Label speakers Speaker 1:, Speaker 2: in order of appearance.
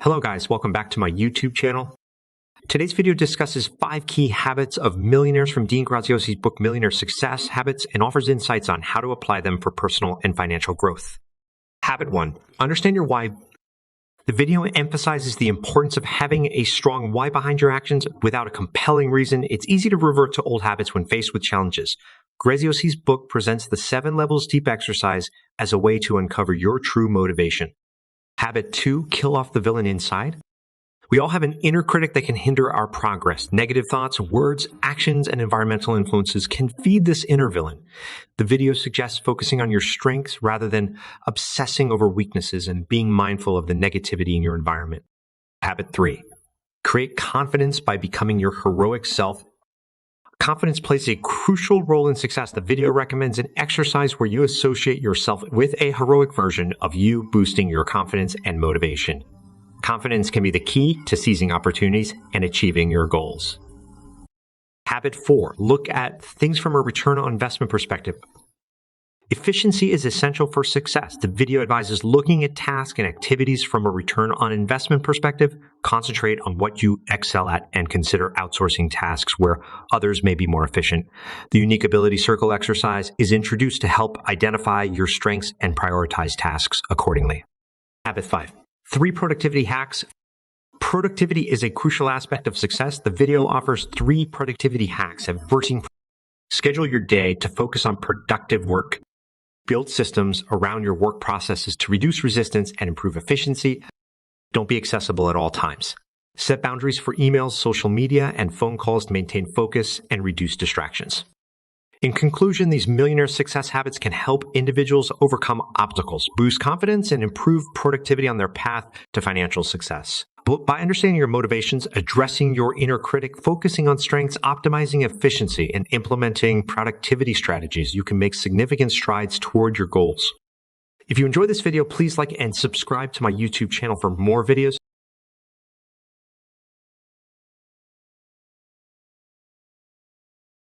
Speaker 1: Hello guys, welcome back to my YouTube channel. Today's video discusses 5 key habits of millionaires from Dean Graziosi's book, Millionaire Success Habits, and offers insights on how to apply them for personal and financial growth. Habit 1, understand your why. The video emphasizes the importance of having a strong why behind your actions. Without a compelling reason, it's easy to revert to old habits when faced with challenges. Graziosi's book presents the 7 levels deep exercise as a way to uncover your true motivation. Habit 2, kill off the villain inside. We all have an inner critic that can hinder our progress. Negative thoughts, words, actions, and environmental influences can feed this inner villain. The video suggests focusing on your strengths rather than obsessing over weaknesses and being mindful of the negativity in your environment. Habit 3, create confidence by becoming your heroic self. Confidence plays a crucial role in success. The video recommends an exercise where you associate yourself with a heroic version of you, boosting your confidence and motivation. Confidence can be the key to seizing opportunities and achieving your goals. Habit 4, look at things from a return on investment perspective. Efficiency is essential for success. The video advises looking at tasks and activities from a return on investment perspective. Concentrate on what you excel at and consider outsourcing tasks where others may be more efficient. The unique ability circle exercise is introduced to help identify your strengths and prioritize tasks accordingly. Habit 5, 3 productivity hacks. Productivity is a crucial aspect of success. The video offers 3 productivity hacks. Schedule your day to focus on productive work. Build systems around your work processes to reduce resistance and improve efficiency. Don't be accessible at all times. Set boundaries for emails, social media, and phone calls to maintain focus and reduce distractions. In conclusion, these millionaire success habits can help individuals overcome obstacles, boost confidence, and improve productivity on their path to financial success. But by understanding your motivations, addressing your inner critic, focusing on strengths, optimizing efficiency, and implementing productivity strategies, you can make significant strides toward your goals. If you enjoyed this video, please like and subscribe to my YouTube channel for more videos.